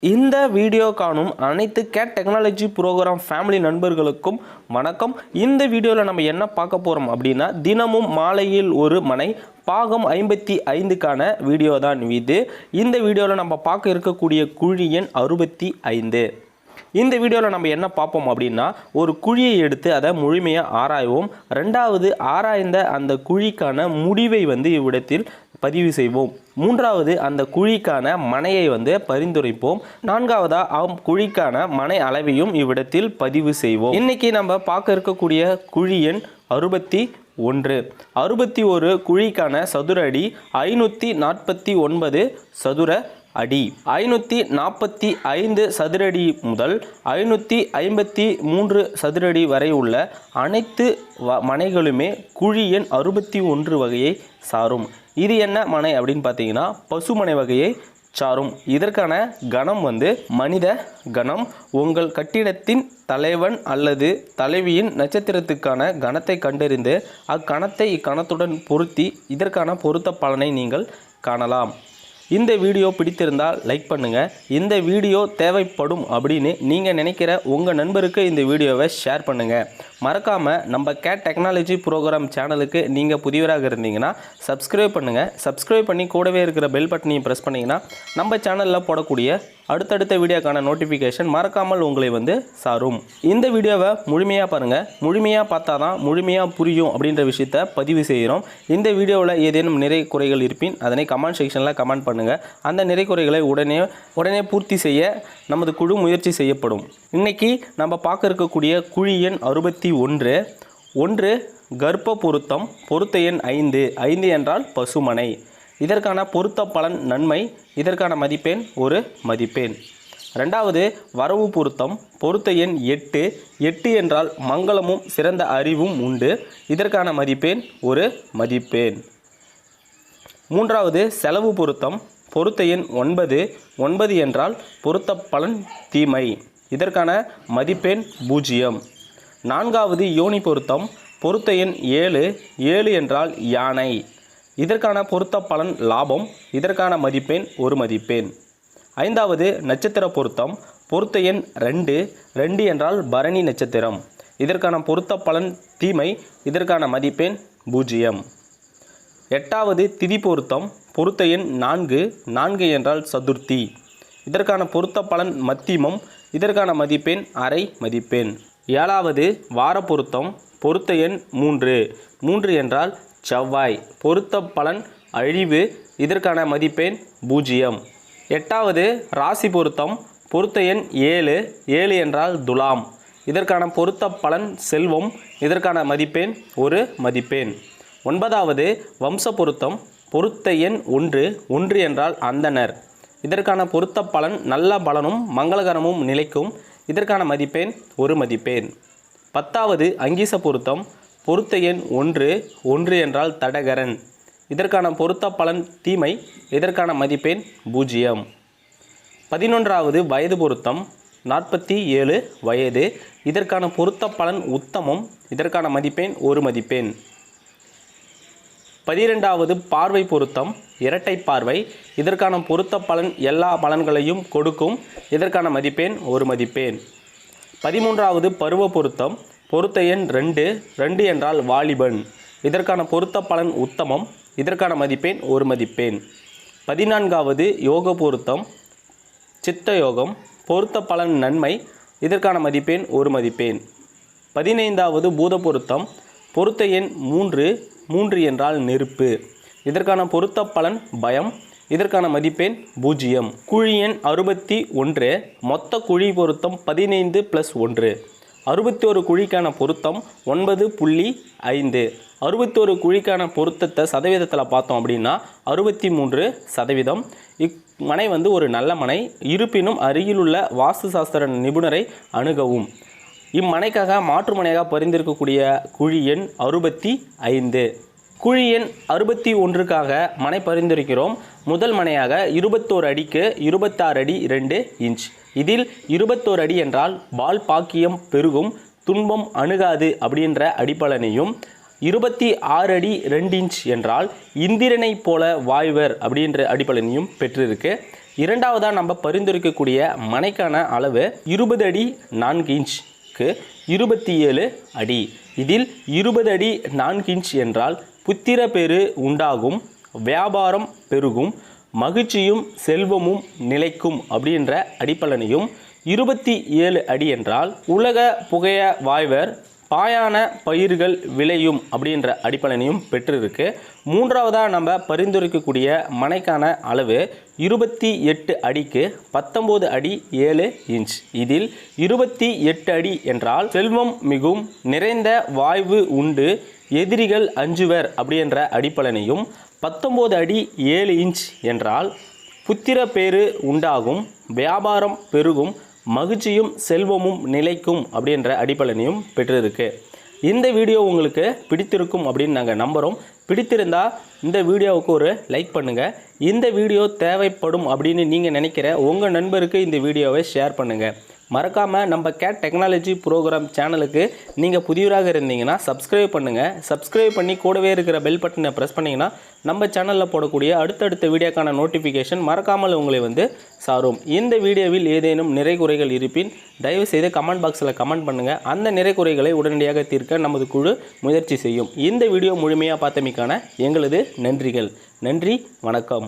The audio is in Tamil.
இந்த வீடியோ காணும் அனைத்து கேட் டெக்னாலஜி ப்ரோக்ராம் ஃபேமிலி நண்பர்களுக்கும் வணக்கம். இந்த வீடியோவில் நம்ம என்ன பார்க்க போகிறோம் அப்படின்னா, தினமும் மாலையில் ஒரு மனை பாகம் 55க்கான வீடியோ தான் இது. இந்த வீடியோவில் நம்ம பார்க்க இருக்கக்கூடிய குழி எண் 65. இந்த வீடியோவில் நம்ம என்ன பார்ப்போம் அப்படின்னா, ஒரு குழியை எடுத்து அதை முழுமையாக ஆராய்வோம். ரெண்டாவது, ஆராய்ந்த அந்த குழிக்கான முடிவை இவ்விடத்தில் பதிவு செய்வோம். மூன்றாவது, அந்த குழிக்கான மனையை பரிந்துரைப்போம். நான்காவதா குழிக்கான மனை அளவையும் இவ்விடத்தில் பதிவு செய்வோம். இன்னைக்கு நம்ம பார்க்க இருக்கக்கூடிய குழி எண் 61 குழிக்கான சதுர அடி 549 சதுர அடி. 545 சதுரடி முதல் 553 சதுரடி வரை உள்ள அனைத்து மனைகளுமே குழி எண் 61 வகையை சாரும். இது என்ன மனை அப்படின்னு பார்த்தீங்கன்னா, பசுமனை வகையை சாரும். இதற்கான கணம் மனித கணம். உங்கள் கட்டிடத்தின் தலைவன் அல்லது தலைவியின் நட்சத்திரத்துக்கான கணத்தை கண்டறிந்து அக்கணத்தை இக்கணத்துடன் பொருத்தி இதற்கான பொருத்த பலனை நீங்கள் காணலாம். இந்த வீடியோ பிடித்திருந்தால் லைக் பண்ணுங்கள். இந்த வீடியோ தேவைப்படும் அப்படின்னு நீங்கள் நினைக்கிற உங்கள் நண்பருக்கு இந்த வீடியோவை ஷேர் பண்ணுங்கள். மறக்காமல் நம்ம கேட் டெக்னாலஜி ப்ரோக்ராம் சேனலுக்கு நீங்கள் புதியவராக இருந்தீங்கன்னா சப்ஸ்கிரைப் பண்ணுங்கள். சப்ஸ்கிரைப் பண்ணி கூடவே இருக்கிற பெல் பட்டனையும் ப்ரெஸ் பண்ணிங்கன்னா நம்ம சேனலில் போடக்கூடிய அடுத்தடுத்த வீடியோக்கான நோட்டிஃபிகேஷன் மறக்காமல் உங்களை சாரும். இந்த வீடியோவை முழுமையாக பாருங்கள். முழுமையாக பார்த்தா தான் முழுமையாக புரியும் அப்படின்ற விஷயத்தை பதிவு செய்கிறோம். இந்த வீடியோவில் ஏதேனும் நிறை குறைகள் இருப்பின் அதனை கமெண்ட் செக்ஷனில் கமெண்ட் பண்ணுங்கள். அந்த நிறை குறைகளை உடனே பூர்த்தி செய்ய நமது குழு முயற்சி செய்யப்படும். இன்றைக்கி நம்ம பார்க்க இருக்கக்கூடிய குழி எண் 61 கர்ப்ப பொருத்தம். பொருத்த எண் 5 என்றால் பசுமனை. இதற்கான பொருத்த பலன் நன்மை. இதற்கான மதிப்பெண் ஒரு மதிப்பெண். ரெண்டாவது, வரவு பொருத்தம். பொருத்த எண் 8 என்றால் மங்களமும் சிறந்த அறிவும் உண்டு. இதற்கான மதிப்பெண் ஒரு மதிப்பெண். மூன்றாவது, செலவு பொருத்தம். பொருத்த எண் 9 என்றால் பொருத்த பலன் தீமை. இதற்கான மதிப்பெண் 0. நான்காவது, யோனி பொருத்தம். பொருத்த எண் 7 என்றால் யானை. இதற்கான பொருத்த பலன் லாபம். இதற்கான மதிப்பெண் ஒரு மதிப்பெண். ஐந்தாவது, நட்சத்திர பொருத்தம். பொருத்த எண் 2 என்றால் பரணி நட்சத்திரம். இதற்கான பொருத்த பலன் தீமை. இதற்கான மதிப்பெண் 0. எட்டாவது, திதி பொருத்தம். பொருத்த எண் 4 என்றால் சதுர்த்தி. இதற்கான பொருத்த பலன் மத்தியமம். இதற்கான மதிப்பெண் அரை மதிப்பெண். ஏழாவது, வார பொருத்தம். பொருத்த எண் 3 என்றால் செவ்வாய். பொருத்த பலன் அழிவு. இதற்கான மதிப்பெண் 0. எட்டாவது, ராசி பொருத்தம். பொருத்த எண் 7 என்றால் துலாம். இதற்கான பொருத்த பலன் செல்வம். இதற்கான மதிப்பெண் ஒரு மதிப்பெண். ஒன்பதாவது, வம்ச பொருத்தம். பொருத்த எண் 1 என்றால் அந்தணர். இதற்கான பொருத்த பலன் நல்ல பலனும் மங்களகரமும் நிலைக்கும். இதற்கான மதிப்பெண் ஒரு மதிப்பெண். பத்தாவது, அங்கீச பொருத்தம். பொருத்த எண் 1 என்றால் தடகரன். இதற்கான பொருத்த பலன் தீமை. இதற்கான மதிப்பெண் 0. 11வது, வயது பொருத்தம். 47 வயது. இதற்கான பொருத்த பலன் உத்தமம். இதற்கான மதிப்பெண் ஒரு மதிப்பெண். 12வது, பார்வை பொருத்தம். இரட்டை பார்வை. இதற்கான பொருத்த பலன் எல்லா பலன்களையும் கொடுக்கும். இதற்கான மதிப்பெண் ஒரு மதிப்பெண். 13வது, பருவ பொருத்தம். பொருத்த எண் 2 என்றால் வாலிபன். இதற்கான பொருத்த பலன் உத்தமம். இதற்கான மதிப்பெண் ஒரு மதிப்பெண். 14வது, யோக பொருத்தம். சித்த யோகம். பொருத்த பலன் நன்மை. இதற்கான மதிப்பெண் ஒரு மதிப்பெண். 15வது, பூத பொருத்தம். பொருத்த எண் 3 என்றால் நெருப்பு. இதற்கான பொருத்த பலன் பயம். இதற்கான மதிப்பெண் 0. குழி எண் 61. மொத்த குழி பொருத்தம் 15 + 1. 61 குழிக்கான பொருத்தம் 9.5. 61 குழிக்கான பொருத்தத்தை சதவீதத்தில் பார்த்தோம் அப்படின்னா 63%. இம்மனை ஒரு நல்ல மனை. இருப்பினும் அருகிலுள்ள வாஸ்து சாஸ்திர நிபுணரை அணுகவும். இம்மனைக்காக மாற்று மனையாக பரிந்திருக்கக்கூடிய குழி எண் 65. குழி எண் 61க்காக மனை பரிந்துரைக்கிறோம். முதல் மனையாக 21 அடிக்கு 26 அடி 2 இன்ச். இதில் 21 அடி என்றால் பால் பாக்கியம் பெருகும், துன்பம் அணுகாது அப்படின்ற அடிப்பலனையும், 26 அடி 2 இன்ச் என்றால் இந்திரனை போல வாய்வர் அப்படின்ற அடிப்பலனையும் பெற்றிருக்கு. இரண்டாவதாக நம்ம பரிந்துரைக்கக்கூடிய மனைக்கான அளவு 20 அடி 4 இன்ச்சுக்கு 27 அடி. இதில் 20 அடி 4 இன்ச் என்றால் புத்திர பேறு உண்டாகும், வியாபாரம் பெருகும், மகிழ்ச்சியும் செல்வமும் நிலைக்கும் அப்படின்ற அடிப்பலனையும், 27 அடி என்றால் உலக புகைய வாய்வர், பாயான பயிர்கள் விளையும் அப்படின்ற அடிப்பலனையும் பெற்றிருக்கு. மூன்றாவதாக நம்ம பரிந்துரைக்கக்கூடிய மனைக்கான அளவு 28 அடிக்கு 19 அடி 7 இன்ச். இதில் 28 அடி என்றால் செல்வம் மிகும், நிறைந்த வாய்வு உண்டு, எதிரிகள் அஞ்சுவர் அப்படின்ற அடிப்பலனையும், 19 அடி 7 இன்ச் என்றால் புத்திர பேறு உண்டாகும், வியாபாரம் பெருகும், மகிழ்ச்சியும் செல்வமும் நிலைக்கும் அப்படின்ற அடிப்பலனையும் பெற்றிருக்கு. இந்த வீடியோ உங்களுக்கு பிடித்திருக்கும் அப்படின்னு நாங்கள் நம்புகிறோம். பிடித்திருந்தால் இந்த வீடியோவுக்கு ஒரு லைக் பண்ணுங்கள். இந்த வீடியோ தேவைப்படும் அப்படின்னு நீங்கள் நினைக்கிற உங்கள் நண்பருக்கு இந்த வீடியோவை ஷேர் பண்ணுங்கள். மறக்காமல் நம்ம கேட் டெக்னாலஜி ப்ரோக்ராம் சேனலுக்கு நீங்கள் புதியவராக இருந்தீங்கன்னா சப்ஸ்கிரைப் பண்ணுங்கள். சப்ஸ்கிரைப் பண்ணி கூடவே இருக்கிற பெல் பட்டனை ப்ரெஸ் பண்ணிங்கன்னா நம்ம சேனலில் போடக்கூடிய அடுத்தடுத்த வீடியோக்கான நோட்டிஃபிகேஷன் மறக்காமல் உங்களை சாரும். இந்த வீடியோவில் ஏதேனும் நிறை குறைகள் இருப்பின் தயவுசெய்து கமெண்ட் பாக்ஸில் கமெண்ட் பண்ணுங்கள். அந்த நிறை குறைகளை உடனடியாக தீர்க்க நமது குழு முயற்சி செய்யும். இந்த வீடியோ முழுமையாக பார்த்தமைக்கான எங்களது நன்றிகள். நன்றி, வணக்கம்.